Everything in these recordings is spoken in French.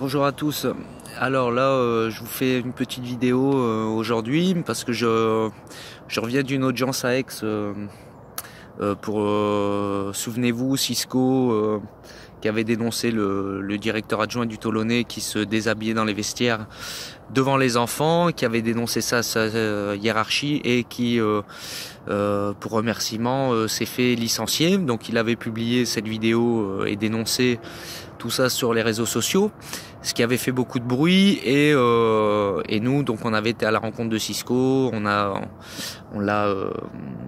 Bonjour à tous. Alors là, je vous fais une petite vidéo aujourd'hui parce que je reviens d'une audience à Aix pour, souvenez-vous, Cisco qui avait dénoncé le directeur adjoint du Tolonnais qui se déshabillait dans les vestiaires devant les enfants, qui avait dénoncé ça à sa hiérarchie et qui, pour remerciement, s'est fait licencier. Donc il avait publié cette vidéo et dénoncé tout ça sur les réseaux sociaux, ce qui avait fait beaucoup de bruit et nous donc on avait été à la rencontre de Cisco, on l'a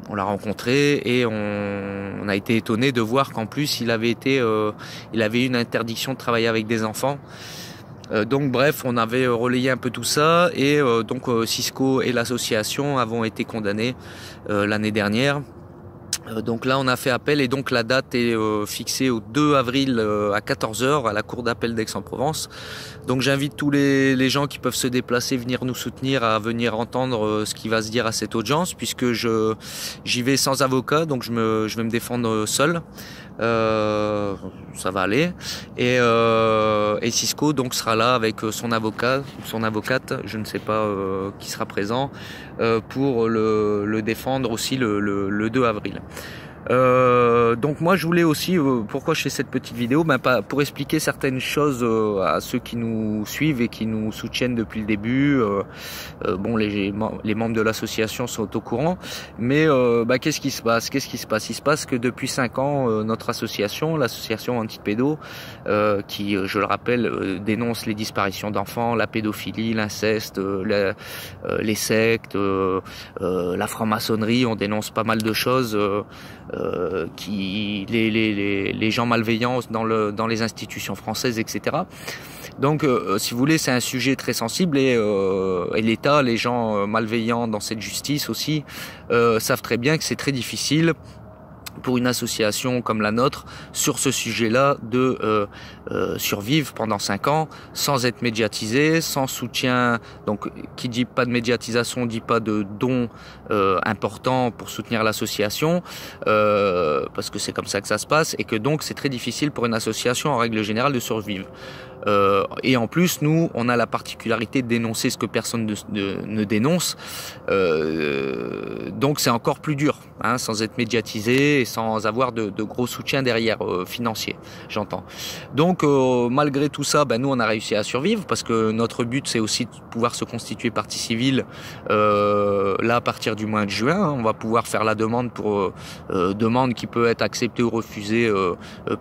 rencontré et on a été étonné de voir qu'en plus il avait eu une interdiction de travailler avec des enfants. Donc bref, on avait relayé un peu tout ça et donc Cisco et l'association avons été condamnés l'année dernière. Donc là on a fait appel et donc la date est fixée au 2 avril à 14 h à la cour d'appel d'Aix-en-Provence. Donc j'invite tous les gens qui peuvent se déplacer, venir nous soutenir, à venir entendre ce qui va se dire à cette audience, puisque j'y vais sans avocat, donc je vais me défendre seul. Ça va aller et Cisco donc sera là avec son avocat ou son avocate, je ne sais pas qui sera présent pour le défendre aussi le 2 avril. Donc moi je voulais aussi, pourquoi je fais cette petite vidéo, pour expliquer certaines choses à ceux qui nous suivent et qui nous soutiennent depuis le début. Bon, les membres de l'association sont au courant, mais qu'est-ce qui se passe? Il se passe que depuis 5 ans, notre association, l'association Antipédo, qui, je le rappelle, dénonce les disparitions d'enfants, la pédophilie, l'inceste, les sectes, la franc-maçonnerie, on dénonce pas mal de choses. Les gens malveillants dans les institutions françaises, etc. Donc, si vous voulez, c'est un sujet très sensible et l'État, les gens malveillants dans cette justice aussi, savent très bien que c'est très difficile pour une association comme la nôtre sur ce sujet-là de survivre pendant 5 ans sans être médiatisé, sans soutien. Donc qui dit pas de médiatisation dit pas de dons importants pour soutenir l'association, parce que c'est comme ça que ça se passe et que donc c'est très difficile pour une association en règle générale de survivre. Et en plus, nous, on a la particularité de dénoncer ce que personne ne dénonce. Donc c'est encore plus dur, hein, sans être médiatisé et sans avoir de gros soutien derrière, financier, j'entends. Donc malgré tout ça, nous on a réussi à survivre parce que notre but c'est aussi de pouvoir se constituer partie civile là à partir du mois de juin. Hein, on va pouvoir faire la demande pour demande qui peut être acceptée ou refusée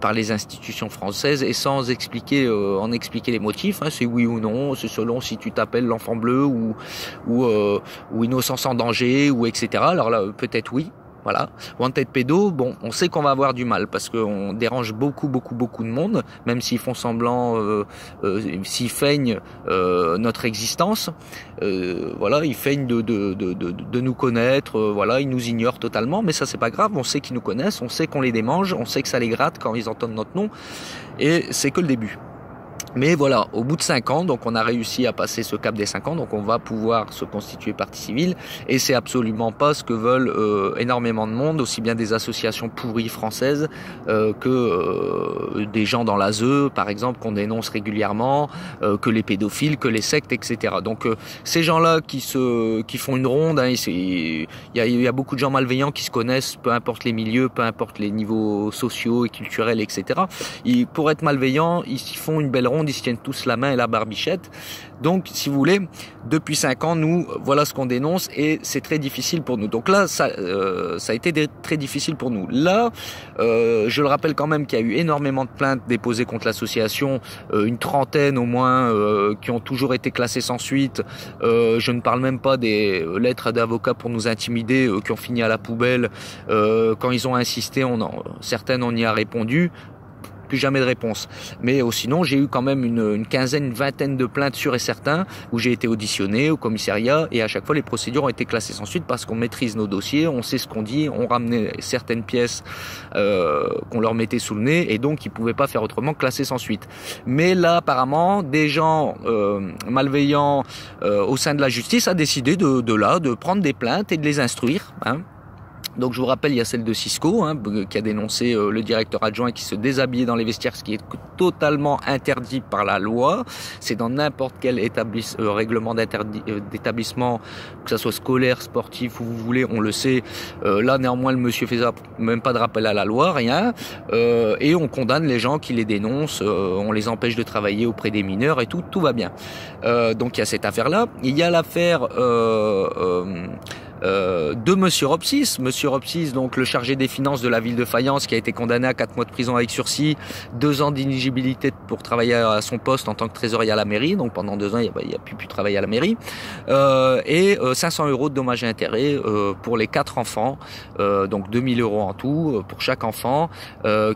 par les institutions françaises et sans expliquer expliquer les motifs, hein, c'est oui ou non, c'est selon si tu t'appelles l'enfant bleu ou innocence en danger ou etc. Alors là peut-être oui. Voilà, Wanted Pédo, bon, on sait qu'on va avoir du mal parce qu'on dérange beaucoup de monde, même s'ils font semblant, s'ils feignent notre existence, voilà, ils feignent de nous connaître, voilà, ils nous ignorent totalement, mais ça c'est pas grave, on sait qu'ils nous connaissent, on sait qu'on les démange, on sait que ça les gratte quand ils entendent notre nom, et c'est que le début. Mais voilà, au bout de 5 ans, donc on a réussi à passer ce cap des 5 ans, donc on va pouvoir se constituer partie civile, et c'est absolument pas ce que veulent énormément de monde, aussi bien des associations pourries françaises que des gens dans l'ASE, par exemple, qu'on dénonce régulièrement, que les pédophiles, que les sectes, etc. Donc ces gens-là qui font une ronde, hein, il y a beaucoup de gens malveillants qui se connaissent, peu importe les milieux, peu importe les niveaux sociaux et culturels, etc. Pour être malveillants, ils font une belle ronde, ils se tiennent tous la main et la barbichette. Donc, si vous voulez, depuis 5 ans, nous, voilà ce qu'on dénonce et c'est très difficile pour nous. Donc là, ça a été très difficile pour nous. Là, je le rappelle quand même qu'il y a eu énormément de plaintes déposées contre l'association, une trentaine au moins, qui ont toujours été classées sans suite. Je ne parle même pas des lettres d'avocats pour nous intimider, qui ont fini à la poubelle. Quand ils ont insisté, certaines on y a répondu. Plus jamais de réponse. Mais sinon, j'ai eu quand même une quinzaine, une vingtaine de plaintes sûres et certains où j'ai été auditionné au commissariat et à chaque fois les procédures ont été classées sans suite parce qu'on maîtrise nos dossiers, on sait ce qu'on dit, on ramenait certaines pièces qu'on leur mettait sous le nez et donc ils pouvaient pas faire autrement que classer sans suite. Mais là, apparemment, des gens malveillants au sein de la justice a décidé de prendre des plaintes et de les instruire. Hein. Donc je vous rappelle, il y a celle de Cisco, hein, qui a dénoncé le directeur adjoint qui se déshabillait dans les vestiaires, ce qui est totalement interdit par la loi. C'est dans n'importe quel règlement d'établissement, que ce soit scolaire, sportif, où vous voulez, on le sait. Là, néanmoins, le monsieur fait même pas de rappel à la loi, rien. Et on condamne les gens qui les dénoncent, on les empêche de travailler auprès des mineurs et tout va bien. Donc il y a cette affaire-là. Il y a l'affaire... de Monsieur Ropsis. Monsieur Ropsis, donc le chargé des finances de la ville de Fayence, qui a été condamné à 4 mois de prison avec sursis, 2 ans d'inéligibilité pour travailler à son poste en tant que trésorier à la mairie. Donc pendant 2 ans, il a pu travailler à la mairie. Et 500 € de dommages et intérêts pour les 4 enfants. Donc 2000 € en tout pour chaque enfant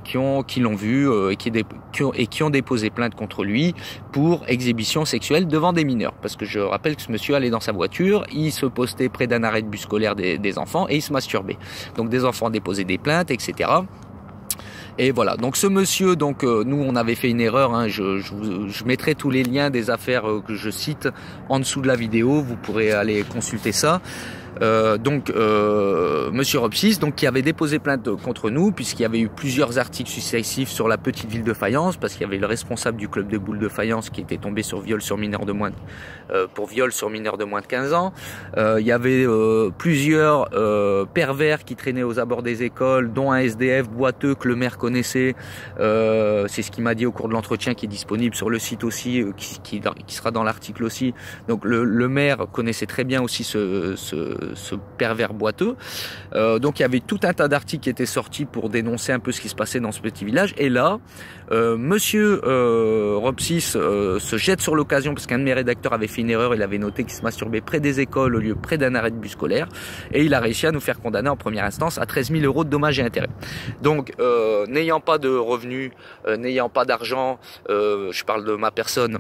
qui l'ont vu et qui ont déposé plainte contre lui pour exhibition sexuelle devant des mineurs. Parce que je rappelle que ce monsieur allait dans sa voiture, il se postait près d'un arrêt de bus scolaire des enfants et il se masturbait. Donc des enfants déposaient des plaintes, etc. Et voilà, donc ce monsieur, donc nous on avait fait une erreur, hein, je mettrai tous les liens des affaires que je cite en dessous de la vidéo, vous pourrez aller consulter ça. Monsieur Ropsis, donc qui avait déposé plainte contre nous puisqu'il y avait eu plusieurs articles successifs sur la petite ville de Fayence, parce qu'il y avait le responsable du club de boules de Fayence qui était tombé sur viol sur mineur de moins de 15 ans. Il y avait plusieurs pervers qui traînaient aux abords des écoles, dont un SDF boiteux que le maire connaissait. C'est ce qu'il m'a dit au cours de l'entretien, qui est disponible sur le site aussi, qui sera dans l'article aussi. Donc le maire connaissait très bien aussi ce pervers boiteux. Donc il y avait tout un tas d'articles qui étaient sortis pour dénoncer un peu ce qui se passait dans ce petit village. Et là, monsieur Ropsis se jette sur l'occasion, parce qu'un de mes rédacteurs avait fait une erreur, il avait noté qu'il se masturbait près des écoles au lieu près d'un arrêt de bus scolaire, et il a réussi à nous faire condamner en première instance à 13 000 € de dommages et intérêts. Donc n'ayant pas de revenus, n'ayant pas d'argent, je parle de ma personne,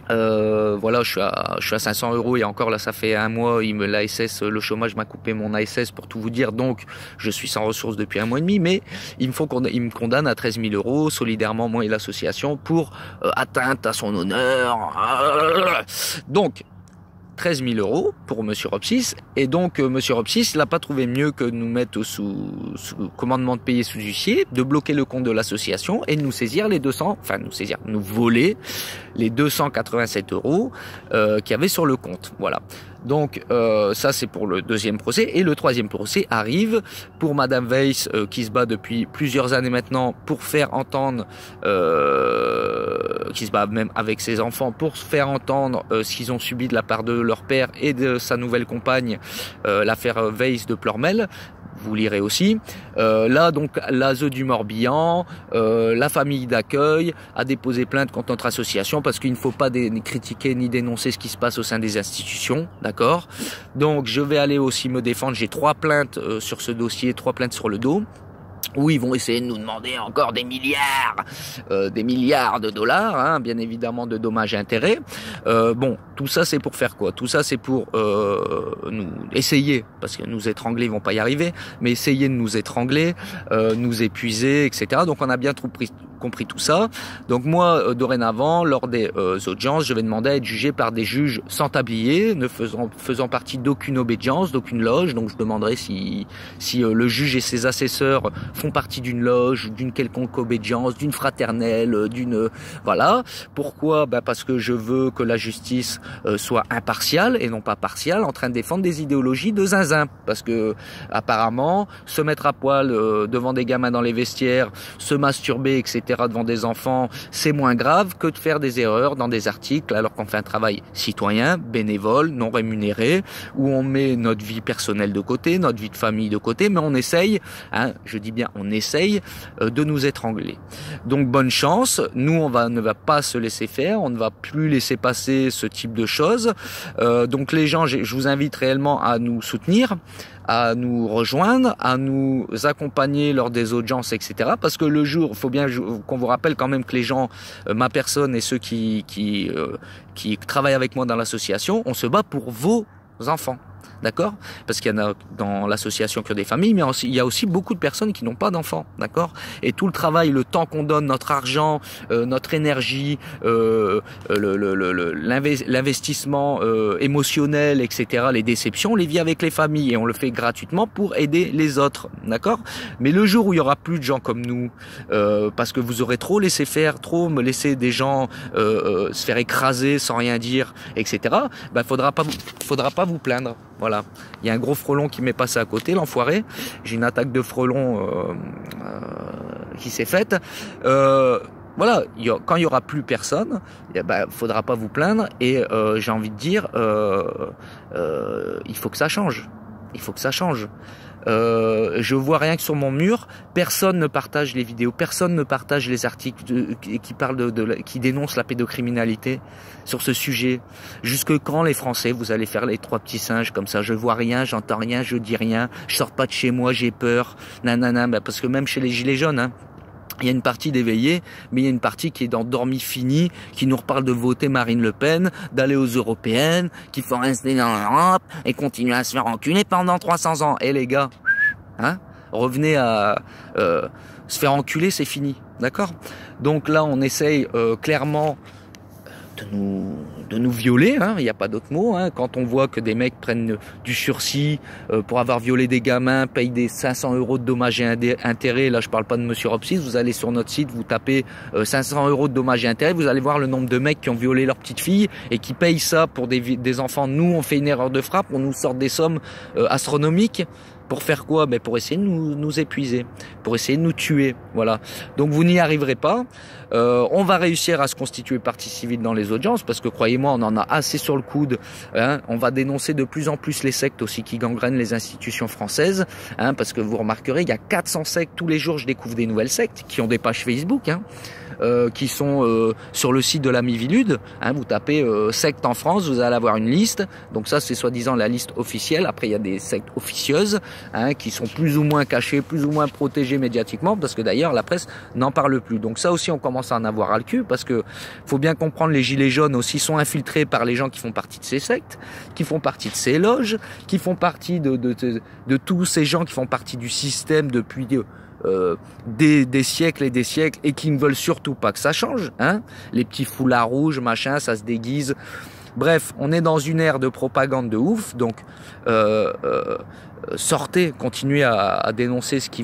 voilà, je suis à 500 € et encore là ça fait un mois, l'ASS, le chômage m'a coupé mon ASS pour tout vous dire, donc je suis sans ressources depuis 1 mois et demi, mais il me condamne à 13 000 € solidairement, moi et l'association, pour atteinte à son honneur. Donc 13 000 € pour Monsieur Ropsis, et donc Monsieur Ropsis, il n'a pas trouvé mieux que de nous mettre sous commandement de payer sous huissier, de bloquer le compte de l'association et de nous saisir nous voler les 287 € qu'il y avait sur le compte. Voilà. Donc ça c'est pour le deuxième procès, et le troisième procès arrive pour Madame Weiss qui se bat depuis plusieurs années maintenant pour faire entendre, qui se bat même avec ses enfants pour faire entendre ce qu'ils ont subi de la part de leur père et de sa nouvelle compagne, l'affaire Weiss de Plormel. Vous lirez aussi. Là, donc, l'ASE du Morbihan, la famille d'accueil a déposé plainte contre notre association parce qu'il ne faut pas critiquer ni dénoncer ce qui se passe au sein des institutions, d'accord? Donc, je vais aller aussi me défendre. J'ai 3 plaintes sur ce dossier, 3 plaintes sur le dos, où ils vont essayer de nous demander encore des milliards de dollars, hein, bien évidemment, de dommages et intérêts. Bon, tout ça c'est pour faire quoi? Tout ça c'est pour nous essayer, parce que nous étrangler, ils vont pas y arriver, mais essayer de nous étrangler, nous épuiser, etc. Donc on a bien compris tout ça. Donc moi, dorénavant, lors des audiences, je vais demander à être jugé par des juges sans tablier, ne faisant partie d'aucune obédience, d'aucune loge. Donc je demanderai si le juge et ses assesseurs font partie d'une loge, d'une quelconque obédience, d'une fraternelle, voilà. Pourquoi? Parce que je veux que la justice soit impartiale et non pas partiale, en train de défendre des idéologies de zinzin. Parce que apparemment, se mettre à poil devant des gamins dans les vestiaires, se masturber, etc., devant des enfants, c'est moins grave que de faire des erreurs dans des articles alors qu'on fait un travail citoyen, bénévole, non rémunéré, où on met notre vie personnelle de côté, notre vie de famille de côté, mais on essaye, hein, je dis bien on essaye de nous étrangler. Donc bonne chance, nous ne va pas se laisser faire, on ne va plus laisser passer ce type de choses. Donc les gens, je vous invite réellement à nous soutenir, à nous rejoindre, à nous accompagner lors des audiences, etc. Parce que le jour, il faut bien qu'on vous rappelle quand même que les gens, ma personne et ceux qui travaillent avec moi dans l'association, on se bat pour vos enfants. d'accord? Parce qu'il y en a dans l'association qui ont des familles, mais il y a aussi beaucoup de personnes qui n'ont pas d'enfants, d'accord? Et tout le travail, le temps qu'on donne, notre argent, notre énergie, l'investissement émotionnel, etc., les déceptions, on les vit avec les familles et on le fait gratuitement pour aider les autres, d'accord? Mais le jour où il y aura plus de gens comme nous, parce que vous aurez trop laissé faire, trop me laisser des gens se faire écraser sans rien dire, etc., ben faudra pas vous plaindre. Voilà. Il y a un gros frelon qui m'est passé à côté, l'enfoiré. J'ai une attaque de frelon qui s'est faite. Voilà, quand il y aura plus personne, ben, faudra pas vous plaindre. Et j'ai envie de dire, il faut que ça change. Il faut que ça change. Je vois rien que sur mon mur, personne ne partage les vidéos, personne ne partage les articles qui parlent qui dénoncent la pédocriminalité sur ce sujet. Jusque quand les Français, vous allez faire les trois petits singes comme ça? Je vois rien, j'entends rien, je dis rien, je sors pas de chez moi, j'ai peur, nanana, bah parce que même chez les gilets jaunes, hein, il y a une partie d'éveillés, mais il y a une partie qui est endormie finie, qui nous reparle de voter Marine Le Pen, d'aller aux européennes, qu'il faut rester dans l'Europe et continuer à se faire enculer pendant 300 ans. Et les gars, hein, revenez à se faire enculer, c'est fini, d'accord? Donc là, on essaye clairement de nous violer, hein, il n'y a pas d'autre mot, hein, quand on voit que des mecs prennent du sursis pour avoir violé des gamins, payent des 500 € de dommages et intérêts, là je parle pas de Monsieur Ropsis, vous allez sur notre site, vous tapez 500 € de dommages et intérêts, vous allez voir le nombre de mecs qui ont violé leur petite fille et qui payent ça pour des enfants. Nous on fait une erreur de frappe, on nous sort des sommes astronomiques. Pour faire quoi? Ben pour essayer de nous épuiser, pour essayer de nous tuer. Voilà. Donc vous n'y arriverez pas. On va réussir à se constituer partie civile dans les audiences parce que croyez-moi, on en a assez sur le coude. Hein. On va dénoncer de plus en plus les sectes aussi qui gangrènent les institutions françaises. Hein, parce que vous remarquerez, il y a 400 sectes tous les jours. Je découvre des nouvelles sectes qui ont des pages Facebook. Hein. Qui sont sur le site de la Mivilude. Hein, vous tapez secte en France, vous allez avoir une liste. Donc ça, c'est soi-disant la liste officielle. Après, il y a des sectes officieuses hein, qui sont plus ou moins cachées, plus ou moins protégées médiatiquement, parce que d'ailleurs, la presse n'en parle plus. Donc ça aussi, on commence à en avoir à le cul, parce que faut bien comprendre, les gilets jaunes aussi sont infiltrés par les gens qui font partie de ces sectes, qui font partie de ces loges, qui font partie de tous ces gens qui font partie du système depuis des siècles et des siècles et qui ne veulent surtout pas que ça change, hein. Les petits foulards rouges, machin, ça se déguise. Bref, on est dans une ère de propagande de ouf, donc sortez, continuez à dénoncer ce qui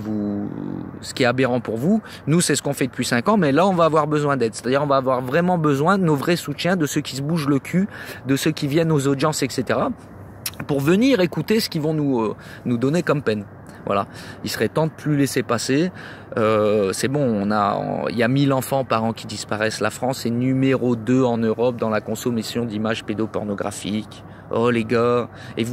est aberrant pour vous. Nous, c'est ce qu'on fait depuis 5 ans, mais là, on va avoir besoin d'aide. C'est-à-dire, on va avoir vraiment besoin de nos vrais soutiens, de ceux qui se bougent le cul, de ceux qui viennent aux audiences, etc., pour venir écouter ce qu'ils vont nous donner comme peine. Voilà, il serait temps de plus laisser passer. C'est bon, il y a 1000 enfants par an qui disparaissent. La France est numéro 2 en Europe dans la consommation d'images pédopornographiques. Oh les gars, et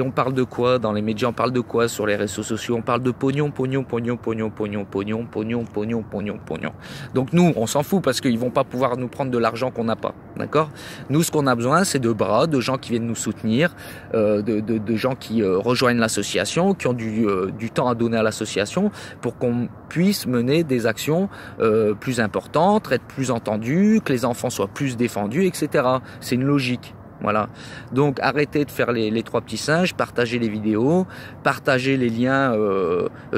on parle de quoi dans les médias? On parle de quoi sur les réseaux sociaux? On parle de pognon, pognon, pognon, pognon, pognon, pognon, pognon, pognon, pognon, pognon. Donc nous, on s'en fout parce qu'ils vont pas pouvoir nous prendre de l'argent qu'on n'a pas, d'accord? Nous, ce qu'on a besoin, c'est de bras, de gens qui viennent nous soutenir, de gens qui rejoignent l'association, qui ont du temps à donner à l'association pour qu'on puisse mener des actions plus importantes, être plus entendus, que les enfants soient plus défendus, etc. C'est une logique. Voilà. Donc arrêtez de faire les trois petits singes, partagez les vidéos, partagez les liens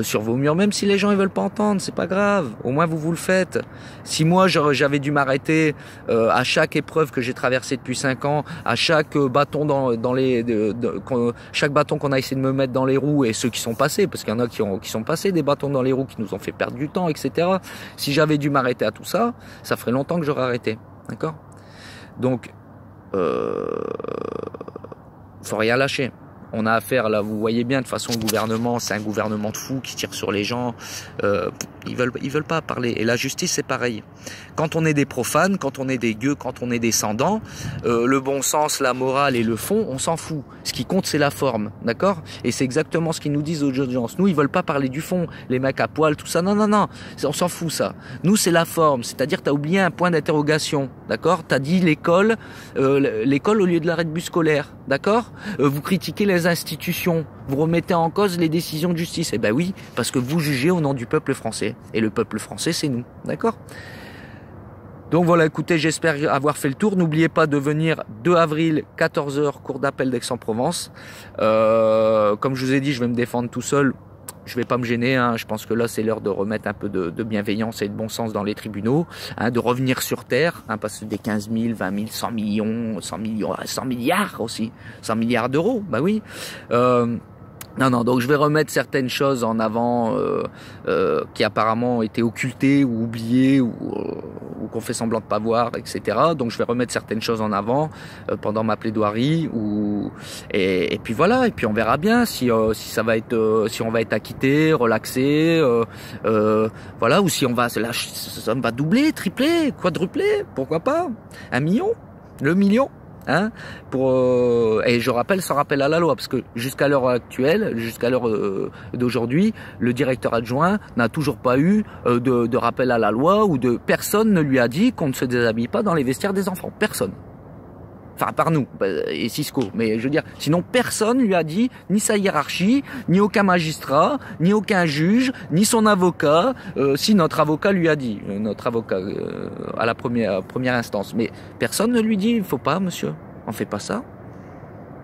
sur vos murs, même si les gens ils veulent pas entendre, c'est pas grave. Au moins vous le faites. Si moi j'avais dû m'arrêter à chaque épreuve que j'ai traversée depuis 5 ans, à chaque bâton chaque bâton qu'on a essayé de me mettre dans les roues et ceux qui sont passés, parce qu'il y en a qui sont passés des bâtons dans les roues, qui nous ont fait perdre du temps, etc. Si j'avais dû m'arrêter à tout ça, ça ferait longtemps que j'aurais arrêté. D'accord? Donc faut rien lâcher. On a affaire, là, vous voyez bien, de toute façon, le gouvernement, c'est un gouvernement de fous qui tire sur les gens. Ils veulent pas parler. Et la justice, c'est pareil. Quand on est des profanes, quand on est des gueux, quand on est des sans-dents, le bon sens, la morale et le fond, on s'en fout. Ce qui compte, c'est la forme, d'accord? Et c'est exactement ce qu'ils nous disent aux audiences. Nous, ils veulent pas parler du fond, les mecs à poil, tout ça. Non, non, non. On s'en fout, ça. Nous, c'est la forme. C'est-à-dire, t'as oublié un point d'interrogation, d'accord? T'as dit l'école au lieu de l'arrêt de bus scolaire, d'accord? Vous critiquez les institutions, vous remettez en cause les décisions de justice. Eh ben oui, parce que vous jugez au nom du peuple français. Et le peuple français, c'est nous, d'accord? Donc voilà, écoutez, j'espère avoir fait le tour. N'oubliez pas de venir 2 avril, 14 h, cour d'appel d'Aix-en-Provence. Comme je vous ai dit, je vais me défendre tout seul. Je vais pas me gêner, hein. Je pense que là c'est l'heure de remettre un peu de bienveillance et de bon sens dans les tribunaux, hein, de revenir sur terre, hein, parce que des 15 000, 20 000, 100 millions, 100 millions, 100 milliards aussi, 100 milliards d'euros, bah oui. Non, donc je vais remettre certaines choses en avant qui apparemment étaient occultées ou oubliées ou qu'on fait semblant de pas voir, etc. Donc je vais remettre certaines choses en avant pendant ma plaidoirie et puis voilà, et puis on verra bien si ça va être si on va être acquitté, relaxé, voilà, ou si on va là, ça va doubler, tripler, quadrupler, pourquoi pas, 1 million, le million. Hein, et je rappelle sans rappel à la loi, parce que jusqu'à l'heure actuelle, jusqu'à l'heure d'aujourd'hui, le directeur adjoint n'a toujours pas eu de rappel à la loi, ou personne ne lui a dit qu'on ne se déshabille pas dans les vestiaires des enfants. Personne. Enfin, par nous et Cisco, mais je veux dire, sinon personne lui a dit, ni sa hiérarchie, ni aucun magistrat, ni aucun juge, ni son avocat. Si notre avocat lui a dit, notre avocat à la première instance, mais personne ne lui dit, il faut pas, monsieur, on fait pas ça.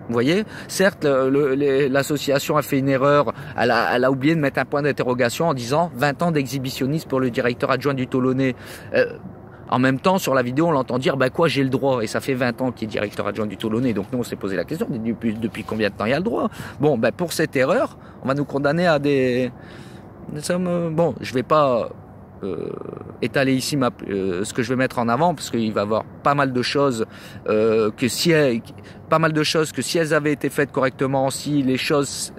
Vous voyez, certes, l'association a fait une erreur, elle a oublié de mettre un point d'interrogation en disant 20 ans d'exhibitionnisme pour le directeur adjoint du Tolonnais. En même temps, sur la vidéo, on l'entend dire, bah quoi, j'ai le droit. Et ça fait 20 ans qu'il est directeur adjoint du Tolonnais. Donc nous, on s'est posé la question, depuis combien de temps il y a le droit? Bon, bah pour cette erreur, on va nous condamner à des sommes... Bon, je vais pas étaler ici ce que je vais mettre en avant, parce qu'il va y avoir pas mal de choses que si elles avaient été faites correctement, si les choses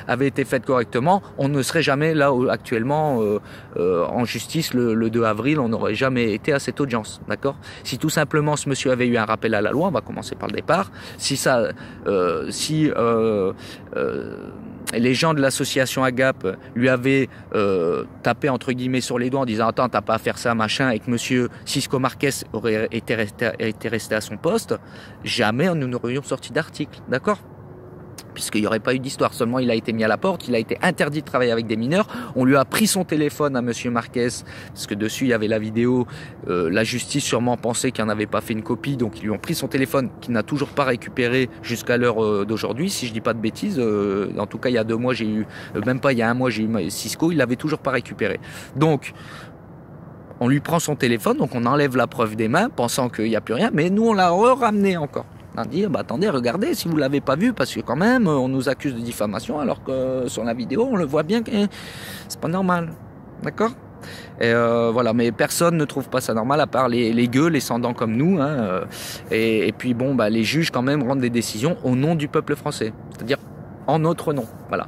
avaient été faites correctement, on ne serait jamais là actuellement en justice le 2 avril, on n'aurait jamais été à cette audience, d'accord? Si tout simplement ce monsieur avait eu un rappel à la loi, on va commencer par le départ, les gens de l'association Agap lui avaient tapé entre guillemets sur les doigts en disant attends, t'as pas à faire ça, machin, et que monsieur Cisco Marquez aurait été resté à son poste, jamais nous n'aurions sorti d'article, d'accord? Puisqu'il n'y aurait pas eu d'histoire, seulement il a été mis à la porte, il a été interdit de travailler avec des mineurs, on lui a pris son téléphone à monsieur Marquez, parce que dessus il y avait la vidéo, la justice sûrement pensait qu'il n'en avait pas fait une copie, donc ils lui ont pris son téléphone qu'il n'a toujours pas récupéré jusqu'à l'heure d'aujourd'hui, si je dis pas de bêtises, en tout cas il y a 2 mois j'ai eu, même pas il y a 1 mois j'ai eu Cisco, il l'avait toujours pas récupéré. Donc, on lui prend son téléphone, donc on enlève la preuve des mains, pensant qu'il n'y a plus rien, mais nous on l'a ramené encore. On a dit, bah attendez, regardez, si vous l'avez pas vu, parce que quand même, on nous accuse de diffamation, alors que sur la vidéo, on le voit bien que c'est pas normal. D'accord? Et voilà, mais personne ne trouve pas ça normal, à part les gueux, les sans-dents comme nous, hein, et puis bon, bah les juges quand même rendent des décisions au nom du peuple français. C'est-à-dire en notre nom, voilà.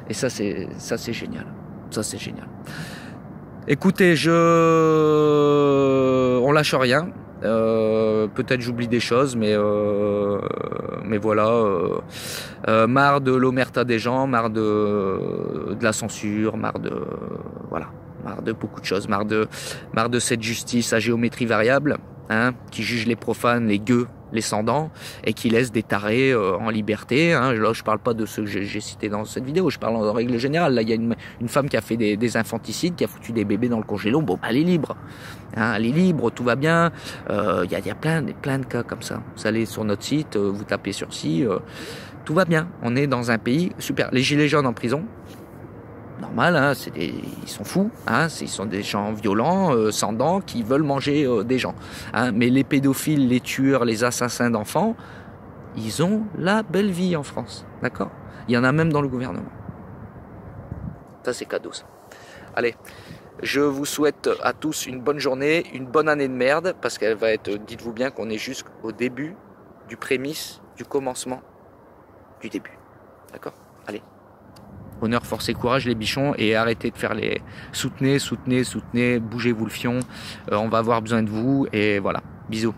Et ça c'est génial. Ça c'est génial. Écoutez, on lâche rien. Peut-être j'oublie des choses, mais voilà. Marre de l'omerta des gens, marre de la censure, marre de beaucoup de choses, marre de cette justice à géométrie variable, hein, qui juge les profanes, les gueux, les sans-dents, et qui laisse des tarés en liberté. Hein. Là, je parle pas de ceux que j'ai cités dans cette vidéo, je parle en règle générale. Là, il y a une femme qui a fait des infanticides, qui a foutu des bébés dans le congélo. Bon, elle est libre. Hein, elle est libre, tout va bien. Il y a plein de cas comme ça. Vous allez sur notre site, vous tapez sur tout va bien. On est dans un pays super. Les gilets jaunes en prison, normal, hein, ils sont fous, hein, ils sont des gens violents, sans dents, qui veulent manger des gens. Hein, mais les pédophiles, les tueurs, les assassins d'enfants, ils ont la belle vie en France, d'accord? Il y en a même dans le gouvernement. Ça, c'est cadeau, ça. Allez, je vous souhaite à tous une bonne journée, une bonne année de merde, parce qu'elle va être, dites-vous bien qu'on est jusqu'au début du prémisse, du commencement, du début. D'accord? Allez. Honneur, force et courage les bichons, et arrêtez de faire les soutenez, bougez-vous le fion, on va avoir besoin de vous, et voilà, bisous.